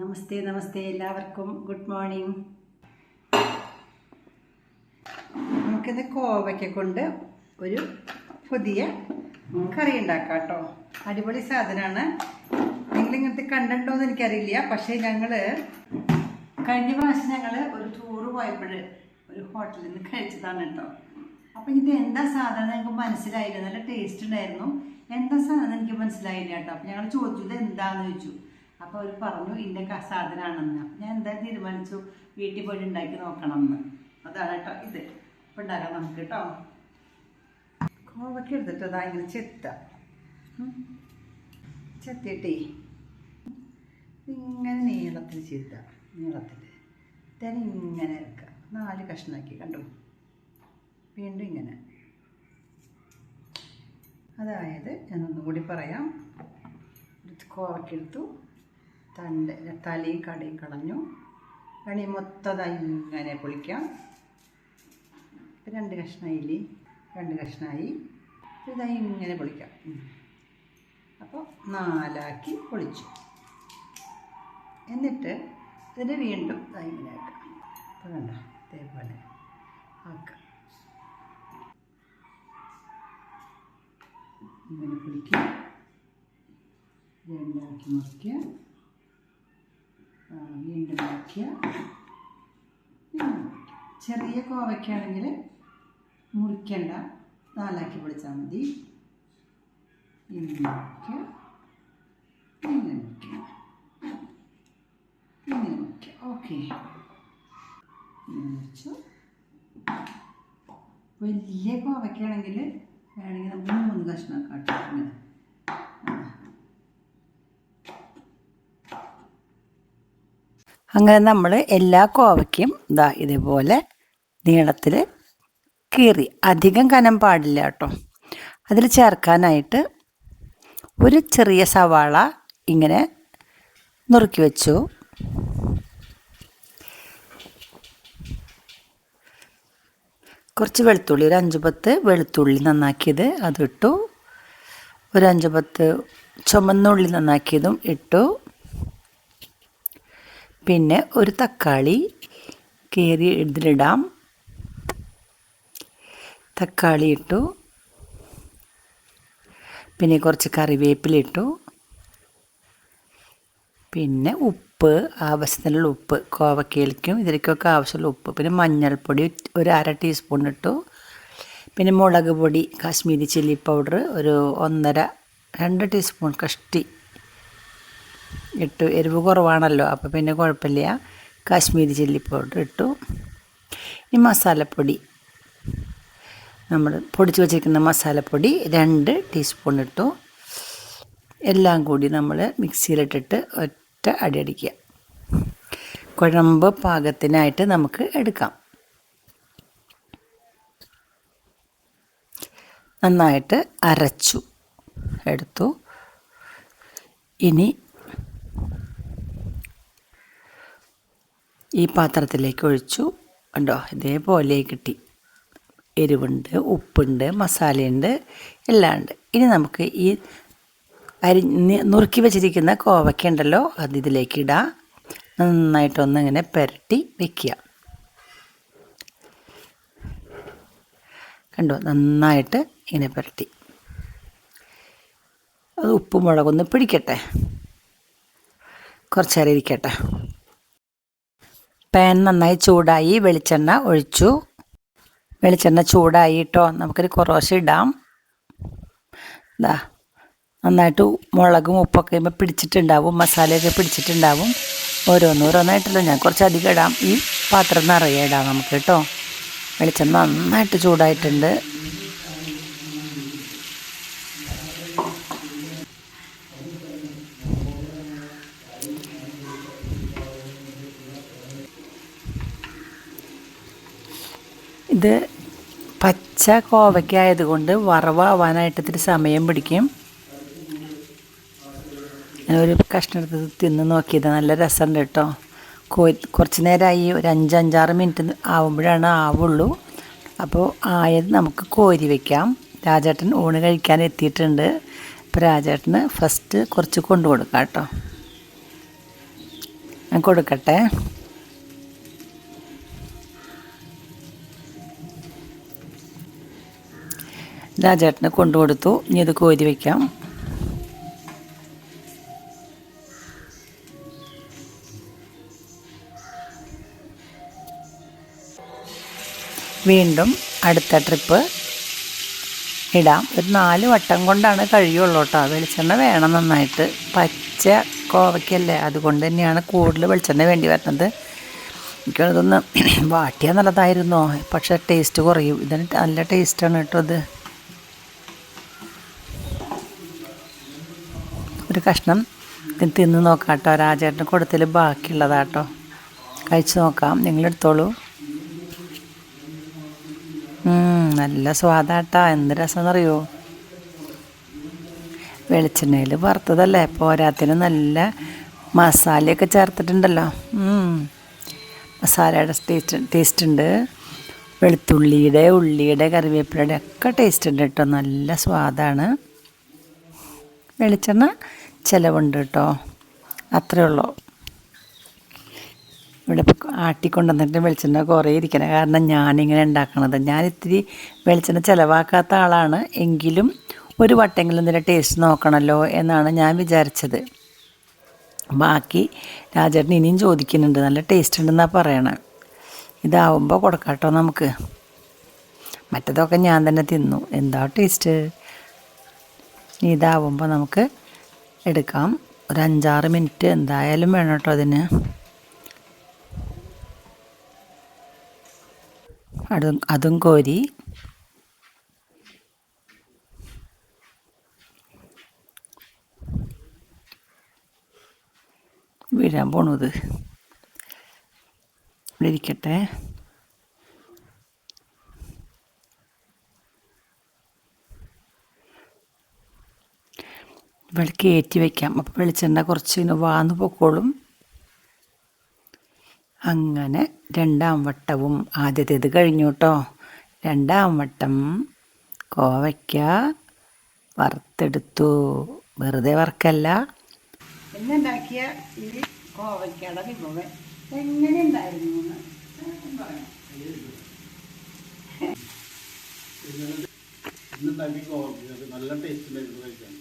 നമസ്തേ നമസ്തേ എല്ലാവർക്കും good morning. നമുക്കിത് കോവയ്ക്ക കൊണ്ട് ഒരു പുതിയ കറി ഉണ്ടാക്കാം കേട്ടോ. അടിപൊളി സാധനമാണ്. നിങ്ങളിങ്ങനത്തെ കണ്ടിട്ടുണ്ടോയെന്ന് എനിക്കറിയില്ല. പക്ഷേ കഴിഞ്ഞ പ്രാവശ്യം ഒരു ടൂറ് പോയപ്പോൾ ഒരു ഹോട്ടലിൽ നിന്ന് കഴിച്ചതാണ് കേട്ടോ. അപ്പം ഇത് എന്താ സാധനം ഞങ്ങൾക്ക് മനസ്സിലായില്ല. നല്ല ടേസ്റ്റ് ഉണ്ടായിരുന്നു. എന്താ സാധനം എനിക്ക് മനസ്സിലായില്ല കേട്ടോ. അപ്പം ഞങ്ങൾ ചോദിച്ചു ഇത് എന്താണെന്ന് ചോദിച്ചു. അപ്പോൾ അവർ പറഞ്ഞു ഇന്ന സാധനമാണെന്ന്. അപ്പം ഞാൻ എന്താ തീരുമാനിച്ചു വീട്ടിൽ പോയി ഉണ്ടാക്കി നോക്കണം എന്ന്. അതാണ് കേട്ടോ ഇത്. അപ്പം ഉണ്ടാക്കാം നമുക്ക് കേട്ടോ. കോവയ്ക്ക് എടുത്തിട്ട് അതാ ഇങ്ങനെ ചെത്തിയിട്ടേ ഇങ്ങനെ നീളത്തിൽ നീളത്തിൽ തന്നെ ഇങ്ങനെ ഇറക്കുക. 4 കഷ്ണമാക്കി കണ്ടു. വീണ്ടും ഇങ്ങനെ. അതായത് ഞാനൊന്നും കൂടി പറയാം. കോവയ്ക്കെടുത്തു, തലയും കടയും കളഞ്ഞു. കണി മൊത്തം ഇങ്ങനെ പൊളിക്കാം. 2 കഷ്ണമായില്ലേ, 2 കഷ്ണമായി. ഇതായി ഇങ്ങനെ പൊളിക്കാം. അപ്പോൾ 4ആക്കി പൊളിച്ചു. എന്നിട്ട് ഇതിനെ വീണ്ടും ഇങ്ങനെ ആക്കാം. അപ്പോൾ വേണ്ട ഇതേപോലെ ആക്കാം. ഇങ്ങനെ പൊളിക്കുക, 2ആക്കി മുറിക്കുക, വീണ്ടും മുറിക്കുക. ചെറിയ കോവയ്ക്കാണെങ്കിൽ മുറിക്കണ്ട, 4ആക്കി പൊളിച്ചാൽ മതി. ഇങ്ങനെ മുറിക്കുക, ഇങ്ങനെ മുറിക്കുക, ഇങ്ങനെ മുറിക്കുക. ഓക്കെ, ഇങ്ങനെ മുറിച്ചു. വലിയ കോവയ്ക്കാണെങ്കിൽ വേണമെങ്കിൽ നമുക്ക് 3 കഷ്ണമൊക്കെ ആട്ടോ. ഇങ്ങനെ അങ്ങനെ നമ്മൾ എല്ലാ കോവയ്ക്കും ഇതേപോലെ നീളത്തിൽ കീറി. അധികം കനം പാടില്ല കേട്ടോ. അതിൽ ചേർക്കാനായിട്ട് ഒരു ചെറിയ സവാള ഇങ്ങനെ നുറുക്കി വെച്ചു. കുറച്ച് വെളുത്തുള്ളി, ഒരു 5-10 വെളുത്തുള്ളി നന്നാക്കിയത് അതിട്ടു. ഒരു 5-10 ചുമന്നുള്ളി നന്നാക്കിയതും ഇട്ടു. പിന്നെ ഒരു തക്കാളി കീറി ഇതിലിടാം. തക്കാളി ഇട്ടു. പിന്നെ കുറച്ച് കറിവേപ്പിലിട്ടു. പിന്നെ ഉപ്പ്, ആവശ്യത്തിനുള്ള ഉപ്പ്, കോവക്കയിലേക്കും ഇതിലേക്കൊക്കെ ആവശ്യമുള്ള ഉപ്പ്. പിന്നെ മഞ്ഞൾപ്പൊടി ഒരു 1/2 ടീസ്പൂൺ ഇട്ടു. പിന്നെ മുളക് പൊടി, കാശ്മീരി ചില്ലി പൗഡർ ഒരു 1.5-2 ടീസ്പൂൺ കഷ്ടി ഇട്ടു. എരിവ് കുറവാണല്ലോ, അപ്പോൾ പിന്നെ കുഴപ്പമില്ല. കാശ്മീരി ചില്ലി പൗഡർ ഇട്ടു. ഈ മസാലപ്പൊടി, നമ്മൾ പൊടിച്ച് വെച്ചിരിക്കുന്ന മസാലപ്പൊടി 2 ടീസ്പൂൺ ഇട്ടു. എല്ലാം കൂടി നമ്മൾ മിക്സിയിലിട്ടിട്ട് ഒറ്റ അടിക്കുക. കുഴമ്പ് പാകത്തിനായിട്ട് നമുക്ക് എടുക്കാം. നന്നായിട്ട് അരച്ചു എടുത്തു. ഇനി ഈ പാത്രത്തിലേക്ക് ഒഴിച്ചു. കണ്ടോ, ഇതേപോലെ കിട്ടി. എരിവുണ്ട്, ഉപ്പുണ്ട്, മസാലയുണ്ട്, എല്ലാം ഉണ്ട്. ഇനി നമുക്ക് ഈ നുറുക്കി വെച്ചിരിക്കുന്ന കോവയ്ക്ക ഉണ്ടല്ലോ, അത് ഇതിലേക്ക് ഇടാം. നന്നായിട്ടൊന്നിങ്ങനെ പുരട്ടി വയ്ക്കുക. കണ്ടോ, നന്നായിട്ട് ഇങ്ങനെ പുരട്ടി. അത് ഉപ്പും മുളകൊന്ന് പിടിക്കട്ടെ, കുറച്ച് നേരം ഇരിക്കട്ടെ. പാൻ നന്നായി ചൂടായി, വെളിച്ചെണ്ണ ഒഴിച്ചു. വെളിച്ചെണ്ണ ചൂടായി കേട്ടോ. നമുക്കൊരു കുറേശ്ശെ ഇടാം. നന്നായിട്ട് മുളകും ഉപ്പൊക്കെ പിടിച്ചിട്ടുണ്ടാവും, മസാലയൊക്കെ പിടിച്ചിട്ടുണ്ടാവും. ഓരോന്നോരോന്നായിട്ടല്ലോ, ഞാൻ കുറച്ചധികം ഇടാം. ഈ പാത്രം നിറയെ ഇടാം നമുക്ക് കേട്ടോ. വെളിച്ചെണ്ണ നന്നായിട്ട് ചൂടായിട്ടുണ്ട്. ഇത് പച്ച കോവയ്ക്കായതുകൊണ്ട് വറവാവാനായിട്ട് ഇത്തിരി സമയം പിടിക്കും. ഞാനൊരു കഷ്ണം എടുത്ത് തിന്ന് നോക്കിയത് നല്ല രസമുണ്ട് കേട്ടോ. കുറച്ച് നേരമായി, ഒരു 5-6 മിനിറ്റ് ആവുമ്പോഴാണ് ആവുള്ളൂ. അപ്പോൾ ആയത് നമുക്ക് കോരി വയ്ക്കാം. രാജേട്ടൻ ഊണ് കഴിക്കാൻ എത്തിയിട്ടുണ്ട്. അപ്പോൾ രാജേട്ടന് ഫസ്റ്റ് കുറച്ച് കൊണ്ടു കൊടുക്കാം കേട്ടോ. ഞാൻ കൊടുക്കട്ടെ. രാജേട്ടന് കൊണ്ടുകൊടുത്തു. ഇനി ഇത് കോരി വയ്ക്കാം. വീണ്ടും അടുത്ത ട്രിപ്പ് ഇടാം. ഒരു 4 വട്ടം കൊണ്ടാണ് കഴിയുള്ളൂ കേട്ടോ. വെളിച്ചെണ്ണ വേണം നന്നായിട്ട്. പച്ച കോവയ്ക്കല്ലേ, അതുകൊണ്ട് തന്നെയാണ് കൂടുതൽ വെളിച്ചെണ്ണ വേണ്ടി വരുന്നത്. എനിക്കതൊന്ന് വാട്ടിയാൽ നല്ലതായിരുന്നോ, പക്ഷേ ടേസ്റ്റ് കുറയും. ഇതിന് നല്ല ടേസ്റ്റാണ് കേട്ടോ ഇത്. ഒരു കഷ്ണം തിന്ന് നോക്കാം കേട്ടോ. രാജേട്ടന് കൊടുത്തതിൽ ബാക്കിയുള്ളതാട്ടോ. കഴിച്ച് നോക്കാം, നിങ്ങളെടുത്തോളൂ. നല്ല സ്വാദാട്ടാ. എന്ത് രസമെന്നറിയോ. വെളിച്ചെണ്ണയിൽ വറുത്തതല്ലേ, പോരാത്തിന് നല്ല മസാലയൊക്കെ ചേർത്തിട്ടുണ്ടല്ലോ. മസാലയുടെ ടേസ്റ്റ് ഉണ്ട്. വെളുത്തുള്ളിയുടെ, ഉള്ളിയുടെ, കറിവേപ്പിലയുടെ ഒക്കെ ടേസ്റ്റ് ഉണ്ട് കേട്ടോ. നല്ല സ്വാദാണ്. വെളിച്ചെണ്ണ ചിലവുണ്ട് കേട്ടോ, അത്രേ ഉള്ളൂ. ഇവിടെ ഇപ്പോൾ ആട്ടിക്കൊണ്ടുവന്നിട്ട് വെളിച്ചെണ്ണ കുറേ ഇരിക്കണം. കാരണം ഞാനിങ്ങനെ ഉണ്ടാക്കണത്. ഞാൻ ഇത്തിരി വെളിച്ചെണ്ണ ചിലവാക്കാത്ത ആളാണ്. എങ്കിലും ഒരു വട്ടെങ്കിലും ഇതിൻ്റെ ടേസ്റ്റ് നോക്കണമല്ലോ എന്നാണ് ഞാൻ വിചാരിച്ചത്. ബാക്കി രാജേട്ടൻ ഇനിയും ചോദിക്കുന്നുണ്ട്. നല്ല ടേസ്റ്റ് ഉണ്ടെന്നാണ് പറയണത്. ഇതാവുമ്പോൾ കൊടുക്കാട്ടോ നമുക്ക്. മറ്റതൊക്കെ ഞാൻ തന്നെ തിന്നു. എന്താ ടേസ്റ്റ്. ഇതാവുമ്പോൾ നമുക്ക് എടുക്കാം. ഒരു 5-6 മിനിറ്റ് എന്തായാലും വേണം കേട്ടോ അതിന്. അതും കോരി വീഴാൻ പോണത്. ഇവിടെ ഇരിക്കട്ടെ. ഇവിടെ കയറ്റി വയ്ക്കാം. അപ്പോൾ വെളിച്ചെണ്ണ കുറച്ച് വാന്ന് പൊക്കോളും. അങ്ങനെ 2ാം വട്ടവും ആദ്യത്തേത് കഴിഞ്ഞു കേട്ടോ. 2ാം വട്ടം കോവയ്ക്ക വറുത്തെടുത്തു. വെറുതെ വറുക്കല്ല. എന്നുണ്ടാക്കിയ ഈ കോവയ്ക്കയുടെ വിഭവം എങ്ങനെയുണ്ടായിരുന്നു എന്ന് നല്ല ടേസ്റ്റ് ഉണ്ടായിരുന്നു കഴിക്കാൻ.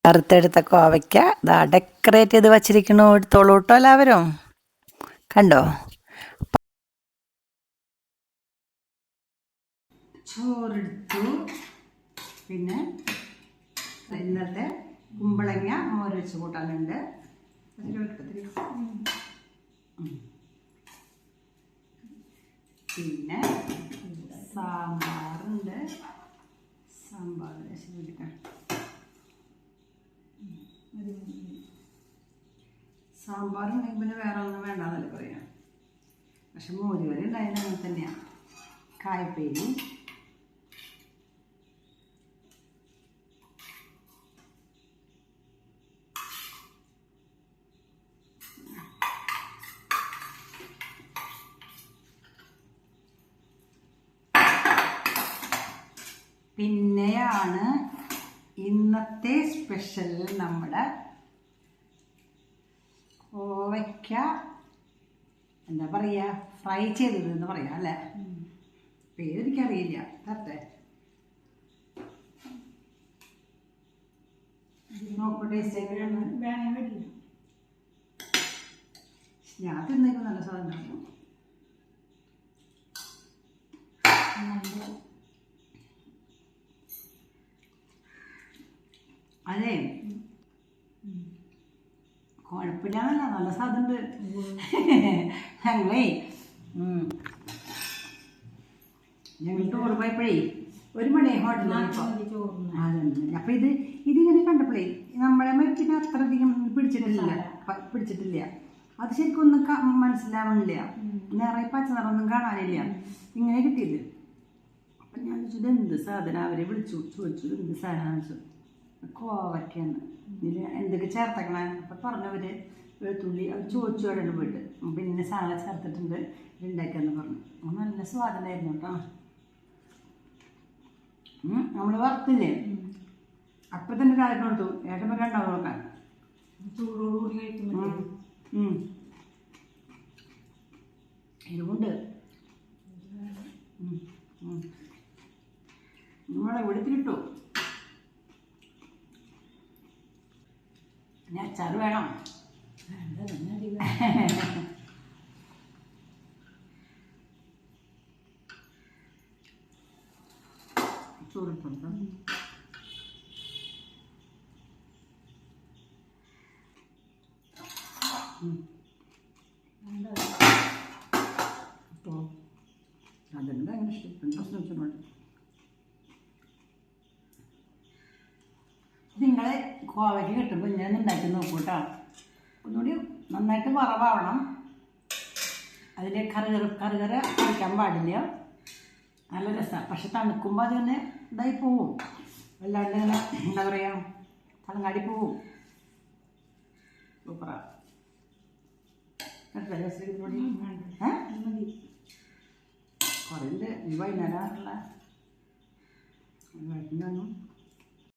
വറുത്തെടുത്ത കോവയ്ക്ക ഇതാ ഡെക്കറേറ്റ് ചെയ്ത് വച്ചിരിക്കണു. എടുത്തോളൂ കേട്ടോ എല്ലാവരും. കണ്ടോ. ചോറെടുത്തു. പിന്നെ ഇന്നത്തെ കുമ്പളങ്ങ മോര് വെച്ച് കൂട്ടാനുണ്ട്. പിന്നെ സാമ്പാറുണ്ട്. സാമ്പാർ സാമ്പാറുണ്ടെങ്കിൽ പിന്നെ വേറെ ഒന്നും വേണ്ടെന്നല്ലേ പറയാം. പക്ഷെ മോര് കറി ഉണ്ടായാലും അങ്ങനെ തന്നെയാണ്. കായപ്പേരി, പിന്നെയാണ് ഇന്നത്തെ സ്പെഷ്യൽ നമ്മുടെ കോവയ്ക്ക എന്താ പറയുക, ഫ്രൈ ചെയ്തത് എന്ന് പറയാം അല്ലേ. പേരെനിക്കറിയില്ല. തരട്ടെ നോക്കട്ടെ. ഞാൻ തിന്നേക്കും നല്ല സാധനം. അതെ, കുഴപ്പമില്ലാന്നല്ല, നല്ല സാധനമുണ്ട്. ഞങ്ങൾ ടൂർ പോയപ്പോഴേ 1 മണി ഹോട്ടലിൽ. അപ്പം ഇതിങ്ങനെ കണ്ടപ്പോഴേ നമ്മളെ മറ്റിന് അത്രയധികം പിടിച്ചിട്ടില്ല. അത് ശരിക്കും ഒന്നും മനസ്സിലാവണില്ല. നിറയെ പച്ച നിറമൊന്നും കാണാനില്ല. ഇങ്ങനെ കിട്ടിയത്. അപ്പം ഞാൻ ചോദിച്ചത് എന്ത് സാധനം. അവരെ ചോദിച്ചു എന്ത് സാധനം വെച്ചു. കോവയ്ക്കാന്ന്. ഇതിൽ എന്തൊക്കെ ചേർത്തക്കണേ അപ്പം പറഞ്ഞവര് വെളുത്തുള്ളി അവർ ചോദിച്ചു അവിടെ പോയിട്ട്. പിന്നെ സാധനം ചേർത്തിട്ടുണ്ട് ഉണ്ടാക്കിയെന്ന് പറഞ്ഞു. നല്ല സ്വാദനായിരുന്നു കേട്ടോ. നമ്മൾ വറുത്തില്ലേ, അപ്പം തന്നെ ഒരാൾക്ക് കൊടുത്തു. ഏട്ടൻ പറയാണ്ടാവും നോക്കാൻ. ചൂടോടുകൂടി കഴിക്കുമ്പോൾ എരിവുണ്ട്. നമ്മളെ വെളുത്തിലിട്ടു. ഞാൻ അച്ചാറ് വേണം. ചോറിട്ടുണ്ട്. അപ്പോൾ അതെന്താ അങ്ങനെ ഇഷ്ടം പ്രശ്നം വെച്ചോണ്ട് നിങ്ങളെ കോവയ്ക്ക് കിട്ടുമ്പോൾ ഞാൻ ഉണ്ടാക്കി നോക്കൂ കേട്ടോ. ഒന്നുകൂടി നന്നായിട്ട് വറവാവണം. അതിൽ കറുകര കഴിക്കാൻ പാടില്ല. നല്ല രസമാണ്. പക്ഷെ തണുക്കുമ്പോൾ അത് തന്നെ ഇതായി പോവും. അല്ലാണ്ട് ഇങ്ങനെ എന്താ പറയുക തലങ്ങാടി പോവും. സൂപ്പറാണ്. കുറേ ഈ വൈകുന്നേരമുള്ള